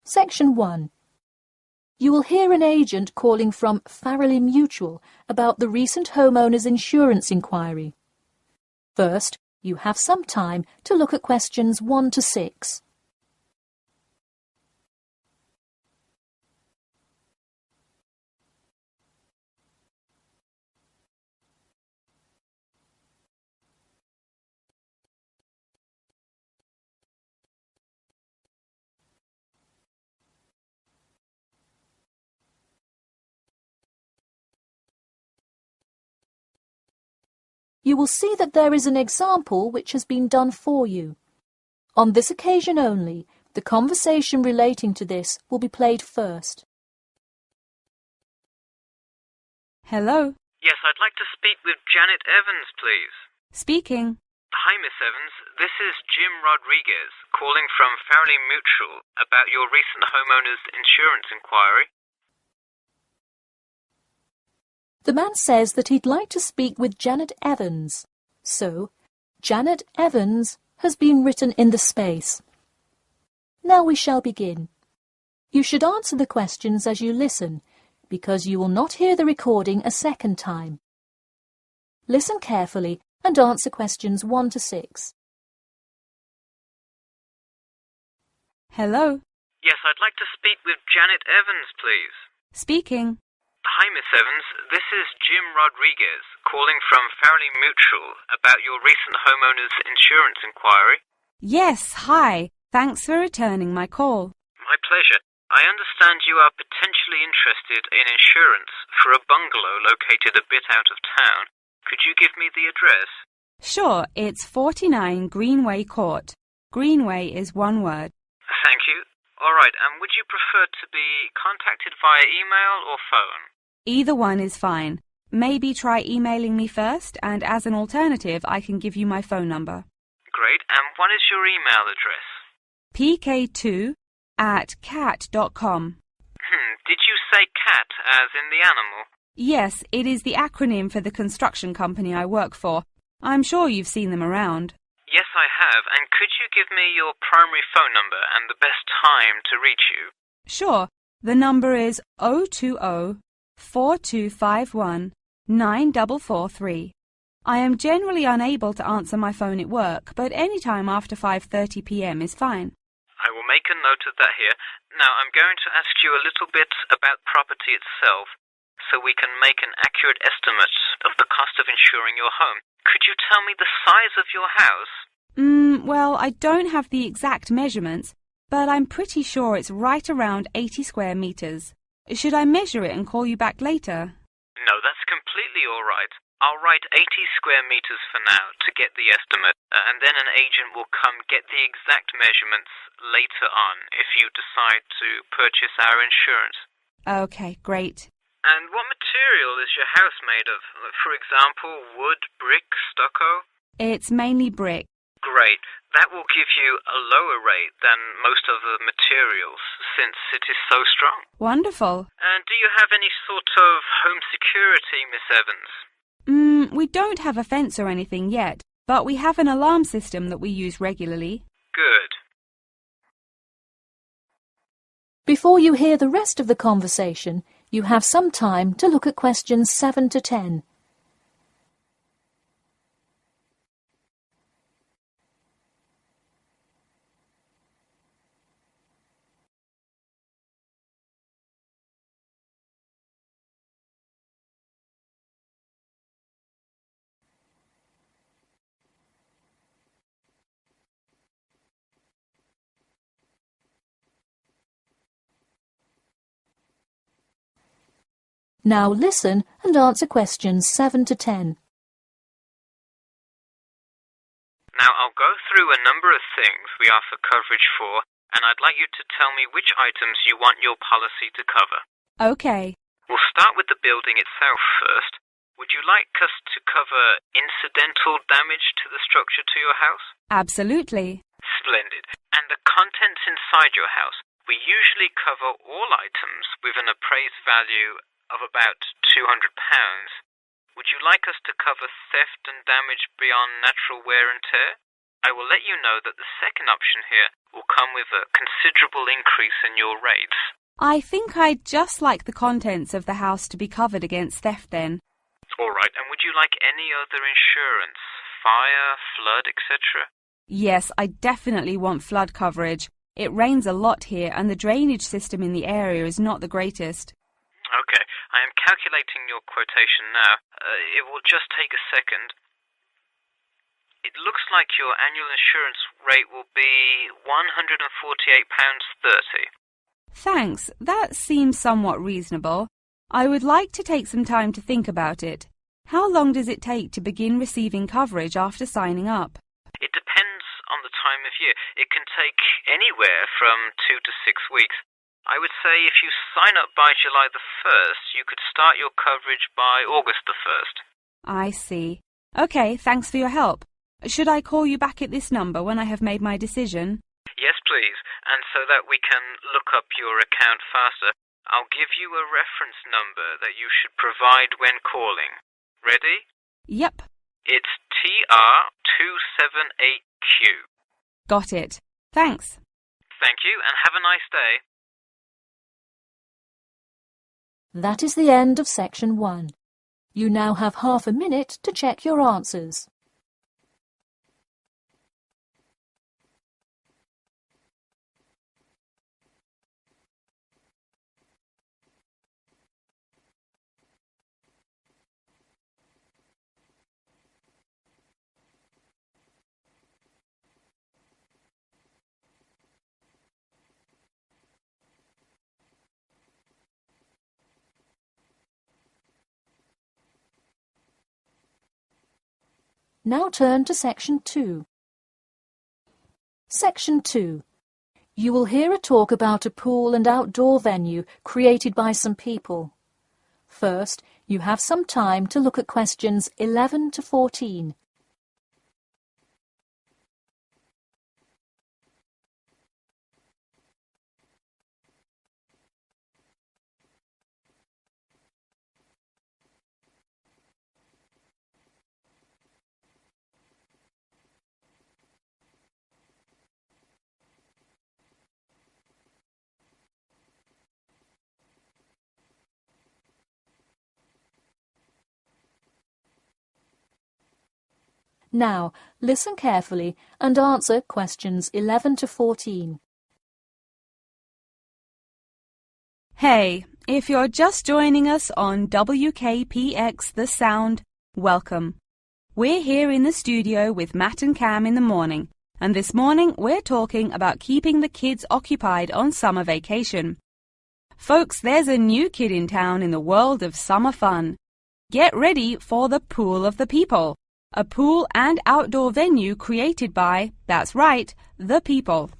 Section 1. You will hear an agent calling from Farrelly Mutual about the recent homeowner's insurance inquiry. First, you have some time to look at questions 1 to 6. You will see that there is an example which has been done for you. On this occasion only, the conversation relating to this will be played first. Hello. Yes, I'd like to speak with Janet Evans, please. Speaking. Hi, Miss Evans. This is Jim Rodriguez, calling from Farrelly Mutual about your recent homeowner's insurance inquiry. The man says that he'd like to speak with Janet Evans. So, Janet Evans has been written in the space. Now we shall begin. You should answer the questions as you listen, because you will not hear the recording a second time. Listen carefully and answer questions 1 to 6. Hello. Yes, I'd like to speak with Janet Evans, please. Speaking. Hi, Miss Evans. This is Jim Rodriguez, calling from Farrelly Mutual about your recent homeowner's insurance inquiry. Yes, hi. Thanks for returning my call. My pleasure. I understand you are potentially interested in insurance for a bungalow located a bit out of town. Could you give me the address? Sure, it's 49 Greenway Court. Greenway is one word. Thank you. All right, and would you prefer to be contacted via email or phone? Either one is fine. Maybe try emailing me first, and as an alternative, I can give you my phone number. Great, and what is your email address? pk2@cat.com. Did you say cat as in the animal? Yes, it is the acronym for the construction company I work for. I'm sure you've seen them around. Yes, I have, and could you give me your primary phone number and the best time to reach you? Sure, the number is 020-4251-9443. I am generally unable to answer my phone at work, but any time after 5:30 p.m. is fine. I will make a note of that here. Now, I'm going to ask you a little bit about property itself, so we can make an accurate estimate of the cost of insuring your home. Could you tell me the size of your house? Well, I don't have the exact measurements, but I'm pretty sure it's right around 80 square meters. Should I measure it and call you back later? No, that's completely all right. I'll write 80 square meters for now to get the estimate, and then an agent will come get the exact measurements later on if you decide to purchase our insurance. Okay, great. And what material is your house made of? For example, wood, brick, stucco? It's mainly brick. Great. That will give you a lower rate than most of the materials, since it is so strong. Wonderful. And do you have any sort of home security, Miss Evans? We don't have a fence or anything yet, but we have an alarm system that we use regularly. Good. Before you hear the rest of the conversation, you have some time to look at questions 7 to 10. Now listen and answer questions 7 to 10. Now I'll go through a number of things we offer coverage for, and I'd like you to tell me which items you want your policy to cover. Okay. We'll start with the building itself first. Would you like us to cover incidental damage to the structure to your house? Absolutely. Splendid. And the contents inside your house? We usually cover all items with an appraised value of about £200. Would you like us to cover theft and damage beyond natural wear and tear? I will let you know that the second option here will come with a considerable increase in your rates. I think I'd just like the contents of the house to be covered against theft then. All right, and would you like any other insurance? Fire, flood, etc.? Yes, I definitely want flood coverage. It rains a lot here and the drainage system in the area is not the greatest. Okay, I am calculating your quotation now. It will just take a second. It looks like your annual insurance rate will be £148.30. Thanks, that seems somewhat reasonable. I would like to take some time to think about it. How long does it take to begin receiving coverage after signing up? It depends on the time of year. It can take anywhere from 2 to 6 weeks. I would say if you sign up by July the 1st, you could start your coverage by August the 1st. I see. Okay, thanks for your help. Should I call you back at this number when I have made my decision? Yes, please. And so that we can look up your account faster, I'll give you a reference number that you should provide when calling. Ready? Yep. It's TR278Q. Got it. Thanks. Thank you, and have a nice day. That is the end of section 1. You now have half a minute to check your answers. Now turn to section 2. Section 2. You will hear a talk about a pool and outdoor venue created by some people. First, you have some time to look at questions 11 to 14. Now, listen carefully and answer questions 11 to 14. Hey, if you're just joining us on WKPX The Sound, welcome. We're here in the studio with Matt and Cam in the morning, and this morning we're talking about keeping the kids occupied on summer vacation. Folks, there's a new kid in town in the world of summer fun. Get ready for the Pool of the People. A pool and outdoor venue created by, that's right, the people.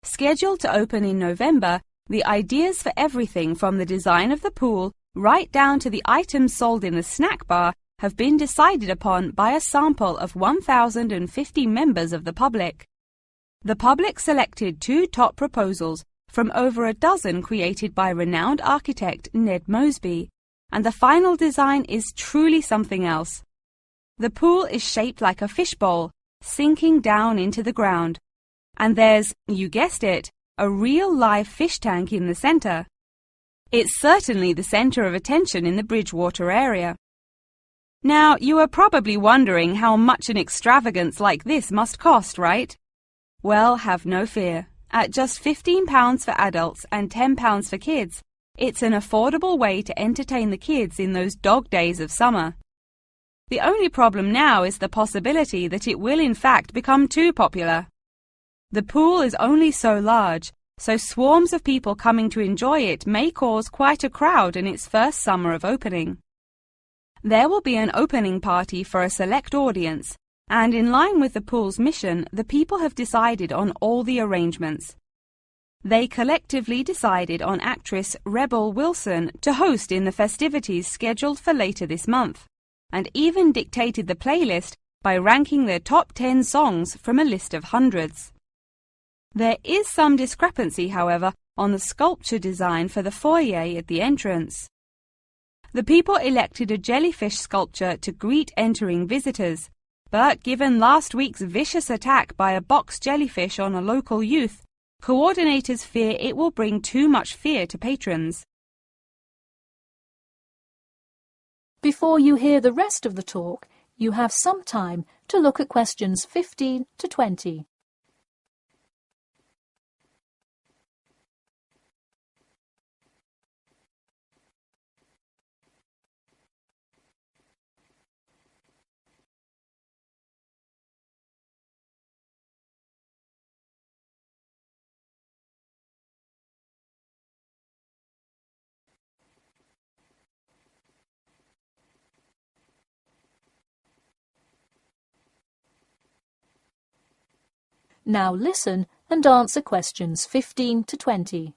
Scheduled to open in November, the ideas for everything from the design of the pool right down to the items sold in the snack bar have been decided upon by a sample of 1,050 members of the public. The public selected 2 top proposals from over a dozen created by renowned architect Ned Mosby, and the final design is truly something else. The pool is shaped like a fishbowl, sinking down into the ground. And there's, you guessed it, a real live fish tank in the center. It's certainly the center of attention in the Bridgewater area. Now, you are probably wondering how much an extravagance like this must cost, right? Well, have no fear. At just £15 for adults and £10 for kids, it's an affordable way to entertain the kids in those dog days of summer. The only problem now is the possibility that it will in fact become too popular. The pool is only so large, so swarms of people coming to enjoy it may cause quite a crowd in its first summer of opening. There will be an opening party for a select audience, and in line with the pool's mission, the people have decided on all the arrangements. They collectively decided on actress Rebel Wilson to host in the festivities scheduled for later this month, and even dictated the playlist by ranking their top 10 songs from a list of hundreds. There is some discrepancy, however, on the sculpture design for the foyer at the entrance. The people elected a jellyfish sculpture to greet entering visitors, but given last week's vicious attack by a box jellyfish on a local youth, coordinators fear it will bring too much fear to patrons. Before you hear the rest of the talk, you have some time to look at questions 15 to 20. Now listen and answer questions 15 to 20.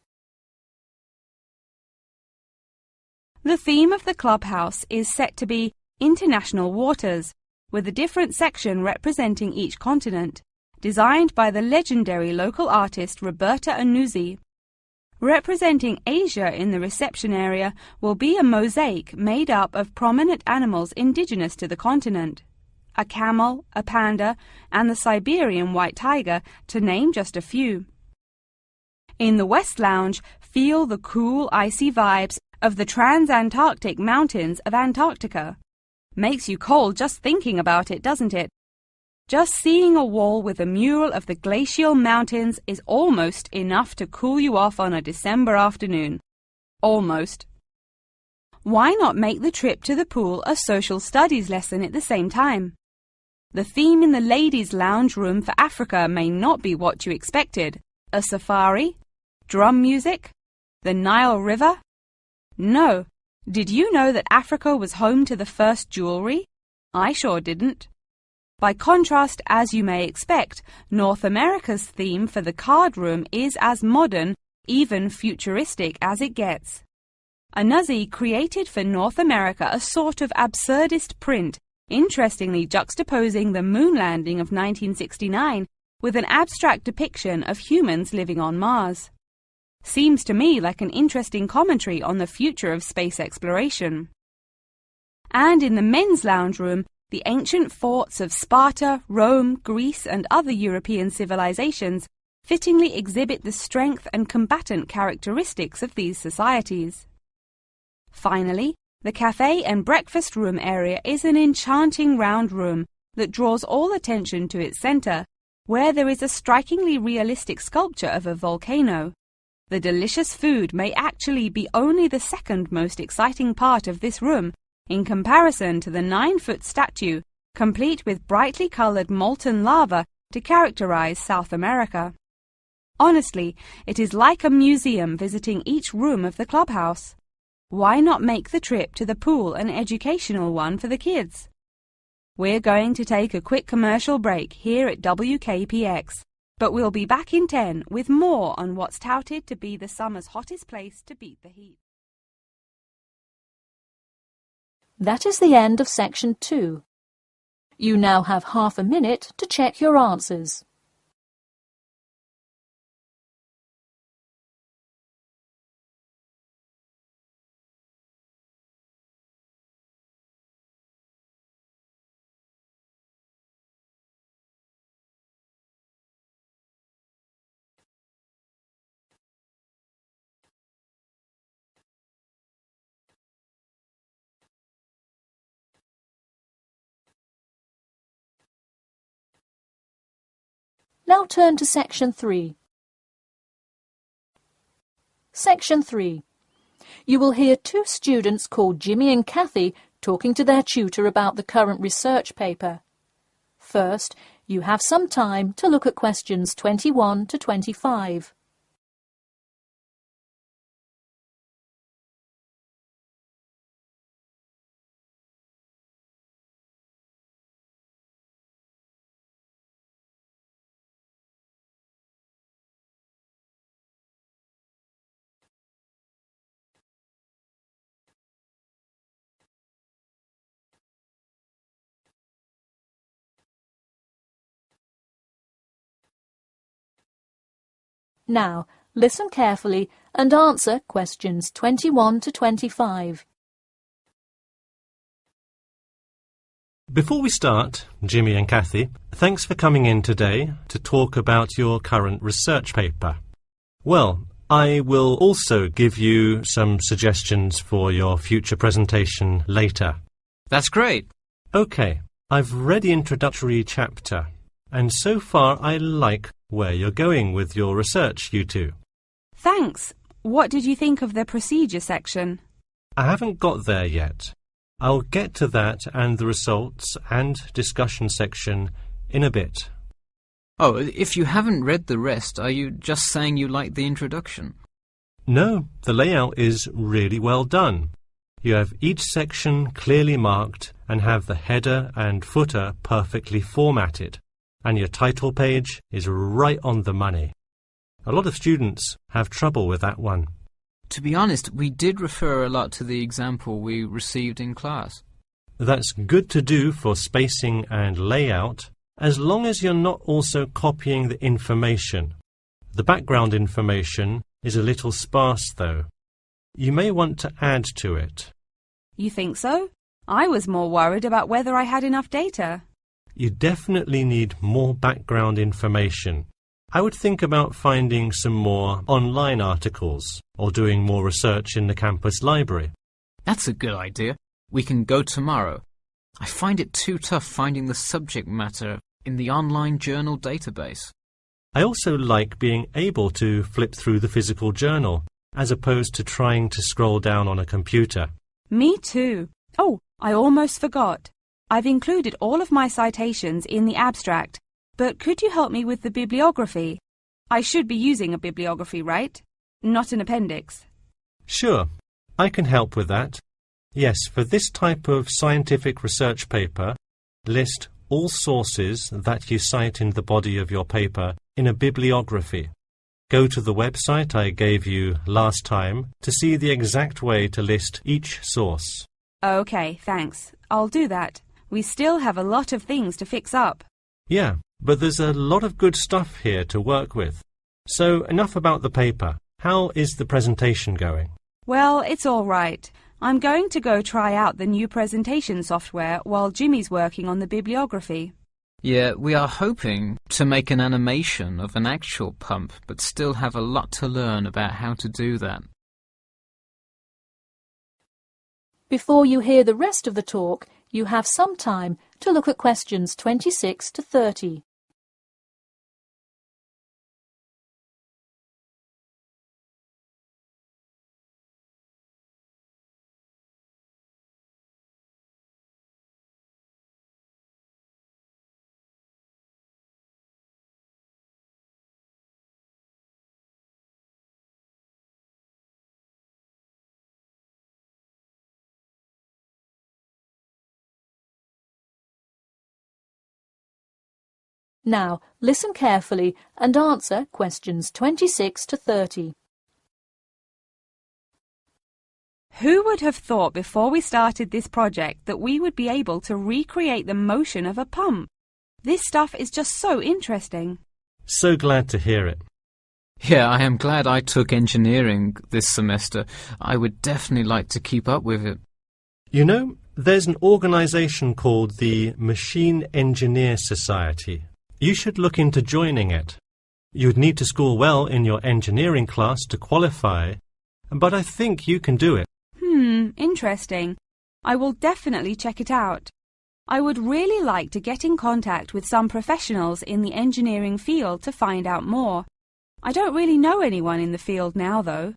The theme of the clubhouse is set to be International Waters, with a different section representing each continent, designed by the legendary local artist Roberta Annuzzi. Representing Asia in the reception area will be a mosaic made up of prominent animals indigenous to the continent. A camel, a panda, and the Siberian white tiger, to name just a few. In the West Lounge, feel the cool, icy vibes of the transantarctic mountains of Antarctica. Makes you cold just thinking about it, doesn't it? Just seeing a wall with a mural of the glacial mountains is almost enough to cool you off on a December afternoon. Almost. Why not make the trip to the pool a social studies lesson at the same time? The theme in the ladies' lounge room for Africa may not be what you expected. A safari? Drum music? The Nile River? No. Did you know that Africa was home to the first jewelry? I sure didn't. By contrast, as you may expect, North America's theme for the card room is as modern, even futuristic as it gets. Annuzzi created for North America a sort of absurdist print, interestingly juxtaposing the moon landing of 1969 with an abstract depiction of humans living on Mars. Seems to me like an interesting commentary on the future of space exploration. And in the men's lounge room, the ancient forts of Sparta, Rome, Greece, and other European civilizations fittingly exhibit the strength and combatant characteristics of these societies. Finally, the cafe and breakfast room area is an enchanting round room that draws all attention to its center, where there is a strikingly realistic sculpture of a volcano. The delicious food may actually be only the second most exciting part of this room, in comparison to the 9-foot statue, complete with brightly colored molten lava to characterize South America. Honestly, it is like a museum visiting each room of the clubhouse. Why not make the trip to the pool an educational one for the kids? We're going to take a quick commercial break here at WKPX, but we'll be back in 10 with more on what's touted to be the summer's hottest place to beat the heat. That is the end of section 2. You now have half a minute to check your answers. Now turn to section 3. Section 3. You will hear two students called Jimmy and Kathy talking to their tutor about the current research paper. First, you have some time to look at questions 21 to 25. Now, listen carefully and answer questions 21 to 25. Before we start, Jimmy and Kathy, thanks for coming in today to talk about your current research paper. Well, I will also give you some suggestions for your future presentation later. That's great. OK, I've read the introductory chapter, and so far I like where you're going with your research, you two. Thanks. What did you think of the procedure section? I haven't got there yet. I'll get to that and the results and discussion section in a bit. Oh, if you haven't read the rest, are you just saying you like the introduction? No, the layout is really well done. You have each section clearly marked and have the header and footer perfectly formatted, and your title page is right on the money. A lot of students have trouble with that one. To be honest, we did refer a lot to the example we received in class. That's good to do for spacing and layout, as long as you're not also copying the information. The background information is a little sparse, though. You may want to add to it. You think so? I was more worried about whether I had enough data. You definitely need more background information. I would think about finding some more online articles or doing more research in the campus library. That's a good idea. We can go tomorrow. I find it too tough finding the subject matter in the online journal database. I also like being able to flip through the physical journal, as opposed to trying to scroll down on a computer. Me too. Oh, I almost forgot. I've included all of my citations in the abstract, but could you help me with the bibliography? I should be using a bibliography, right? Not an appendix. Sure, I can help with that. Yes, for this type of scientific research paper, list all sources that you cite in the body of your paper in a bibliography. Go to the website I gave you last time to see the exact way to list each source. Okay, thanks. I'll do that. We still have a lot of things to fix up. Yeah, but there's a lot of good stuff here to work with. So enough about the paper. How is the presentation going? Well, it's all right. I'm going to go try out the new presentation software while Jimmy's working on the bibliography. Yeah, we are hoping to make an animation of an actual pump, but still have a lot to learn about how to do that. Before you hear the rest of the talk, you have some time to look at questions 26 to 30. Now, listen carefully and answer questions 26 to 30. Who would have thought before we started this project that we would be able to recreate the motion of a pump? This stuff is just so interesting. So glad to hear it. Yeah, I am glad I took engineering this semester. I would definitely like to keep up with it. You know, there's an organization called the Machine Engineer Society. You should look into joining it. You'd need to score well in your engineering class to qualify, but I think you can do it. Interesting. I will definitely check it out. I would really like to get in contact with some professionals in the engineering field to find out more. I don't really know anyone in the field now, though.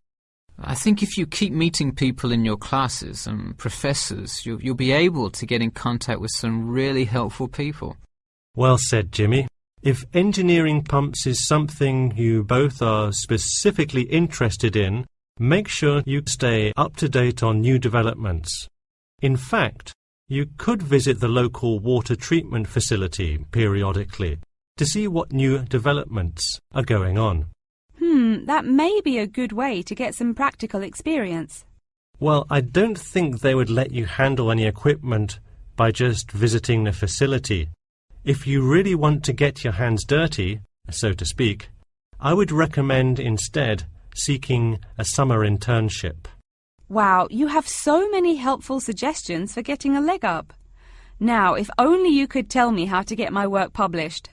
I think if you keep meeting people in your classes and professors, you'll be able to get in contact with some really helpful people. Well said, Jimmy. If engineering pumps is something you both are specifically interested in, make sure you stay up to date on new developments. In fact, you could visit the local water treatment facility periodically to see what new developments are going on. That may be a good way to get some practical experience. Well, I don't think they would let you handle any equipment by just visiting the facility. If you really want to get your hands dirty, so to speak, I would recommend instead seeking a summer internship. Wow, you have so many helpful suggestions for getting a leg up. Now, if only you could tell me how to get my work published.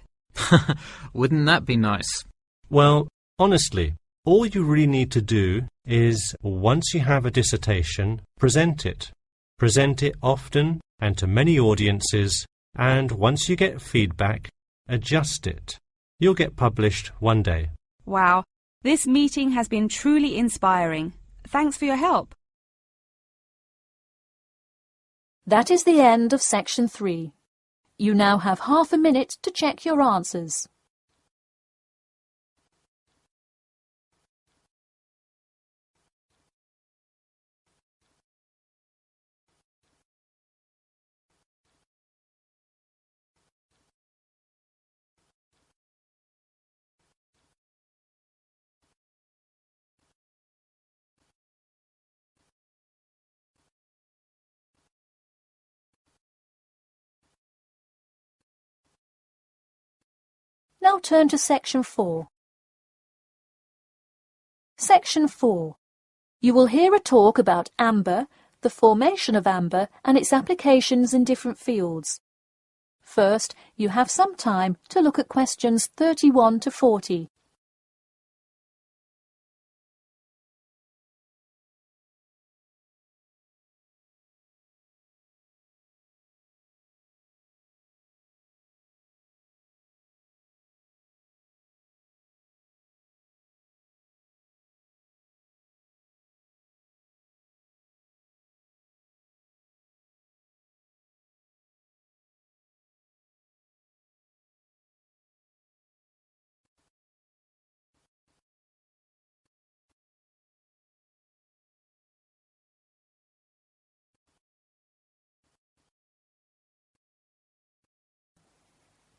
Wouldn't that be nice? Well, honestly, all you really need to do is, once you have a dissertation, present it. Present it often and to many audiences, and once you get feedback, adjust it. You'll get published one day. Wow, this meeting has been truly inspiring. Thanks for your help. That is the end of section 3. You now have half a minute to check your answers. Now turn to section 4. Section 4. You will hear a talk about amber, the formation of amber and its applications in different fields. First, you have some time to look at questions 31 to 40.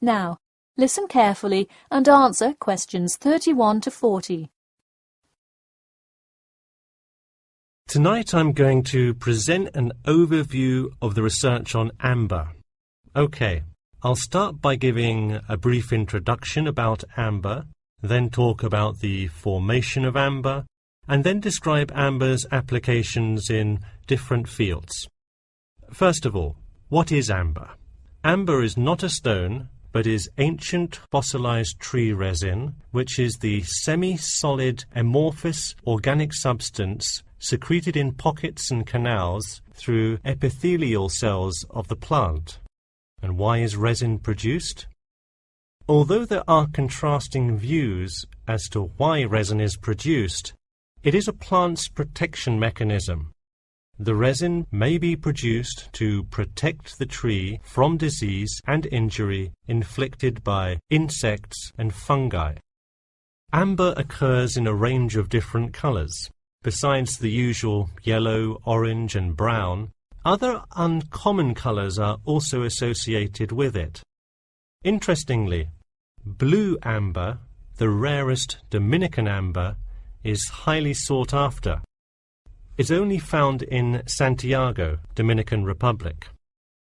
Now, listen carefully and answer questions 31 to 40. Tonight I'm going to present an overview of the research on amber. Okay, I'll start by giving a brief introduction about amber, then talk about the formation of amber, and then describe amber's applications in different fields. First of all, what is amber? Amber is not a stone, but is ancient fossilized tree resin, which is the semi-solid amorphous organic substance secreted in pockets and canals through epithelial cells of the plant. And why is resin produced? Although there are contrasting views as to why resin is produced, it is a plant's protection mechanism. The resin may be produced to protect the tree from disease and injury inflicted by insects and fungi. Amber occurs in a range of different colors. Besides the usual yellow, orange and brown, other uncommon colors are also associated with it. Interestingly, blue amber, the rarest Dominican amber, is highly sought after. It's only found in Santiago, Dominican Republic.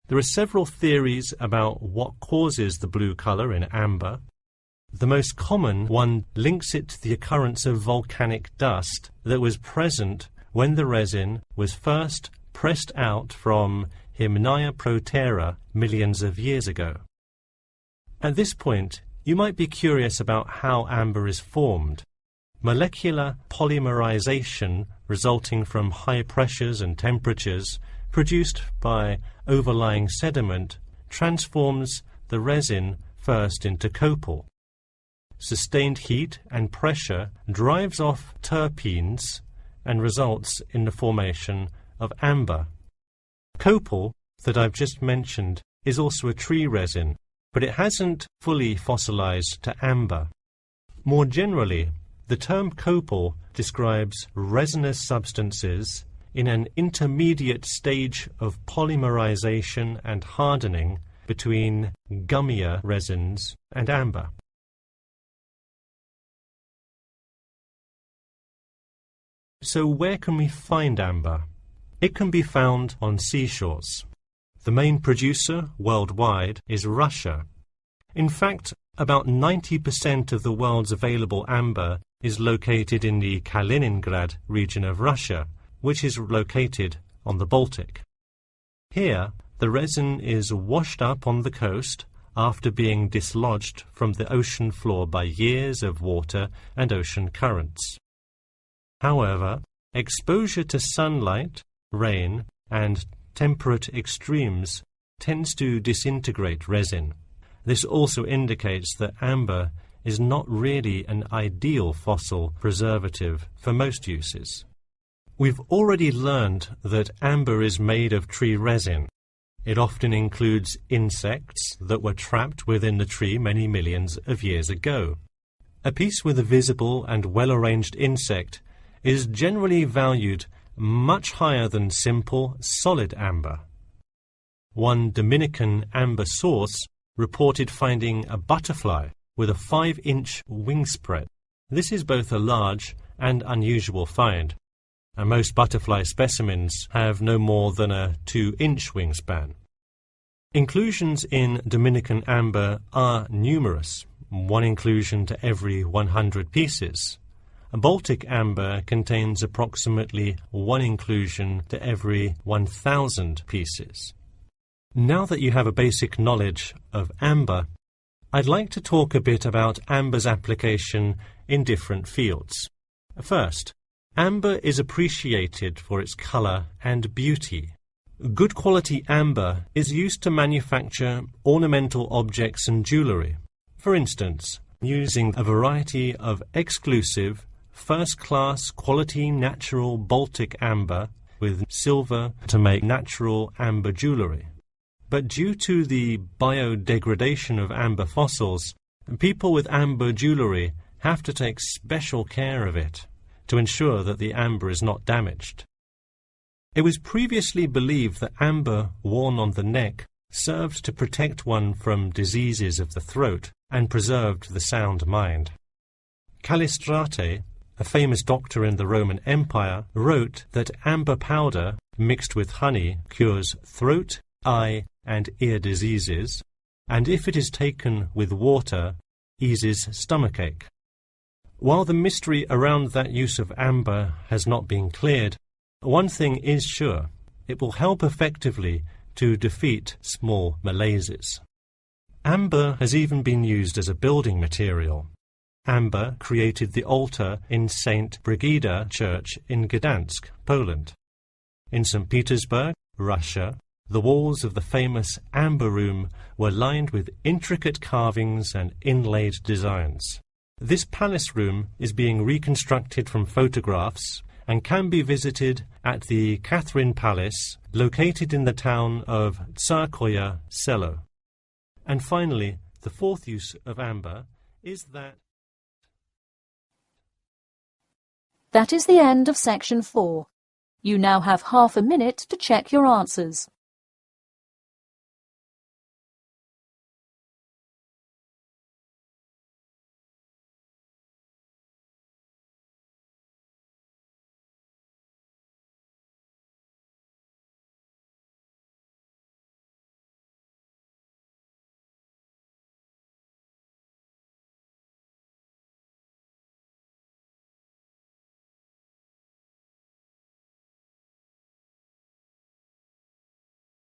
There are several theories about what causes the blue color in amber. The most common one links it to the occurrence of volcanic dust that was present when the resin was first pressed out from Hymnaea protera millions of years ago. At this point, you might be curious about how amber is formed. Molecular polymerization resulting from high pressures and temperatures produced by overlying sediment transforms the resin first into copal. Sustained heat and pressure drives off terpenes and results in the formation of amber. Copal, that I've just mentioned, is also a tree resin, but it hasn't fully fossilized to amber. More generally, the term copal describes resinous substances in an intermediate stage of polymerization and hardening between gummier resins and amber. So where can we find amber? It can be found on seashores. The main producer worldwide is Russia. In fact, about 90% of the world's available amber is located in the Kaliningrad region of Russia, which is located on the Baltic. Here, The resin is washed up on the coast after being dislodged from the ocean floor by years of water and ocean currents. However, exposure to sunlight, rain, and temperate extremes tends to disintegrate resin. This also indicates that amber is not really an ideal fossil preservative for most uses. We've already learned that amber is made of tree resin. It often includes insects that were trapped within the tree many millions of years ago. A piece with a visible and well-arranged insect is generally valued much higher than simple, solid amber. One Dominican amber source reported finding a butterfly with a 5-inch wingspread. This is both a large and unusual find, and most butterfly specimens have no more than a 2-inch wingspan. Inclusions in Dominican amber are numerous, 1 inclusion to every 100 pieces. Baltic amber contains approximately 1 inclusion to every 1,000 pieces. Now that you have a basic knowledge of amber, I'd like to talk a bit about amber's application in different fields. First, amber is appreciated for its colour and beauty. Good quality amber is used to manufacture ornamental objects and jewellery. For instance, using a variety of exclusive, first-class quality natural Baltic amber with silver to make natural amber jewellery. But due to the biodegradation of amber fossils, people with amber jewellery have to take special care of it to ensure that the amber is not damaged. It was previously believed that amber worn on the neck served to protect one from diseases of the throat and preserved the sound mind. Callistrate, a famous doctor in the Roman Empire, wrote that amber powder mixed with honey cures throat, eye, and ear diseases, and if it is taken with water, eases stomachache. While the mystery around that use of amber has not been cleared, one thing is sure: it will help effectively to defeat small malaises. Amber has even been used as a building material. Amber created the altar in St. Brigida Church in Gdansk, Poland. In St. Petersburg, Russia, the walls of the famous Amber Room were lined with intricate carvings and inlaid designs. This palace room is being reconstructed from photographs and can be visited at the Catherine Palace, located in the town of Tsarskoye Selo. And finally, the fourth use of amber is that... That is the end of section 4. You now have half a minute to check your answers.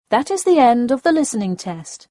That is the end of the listening test.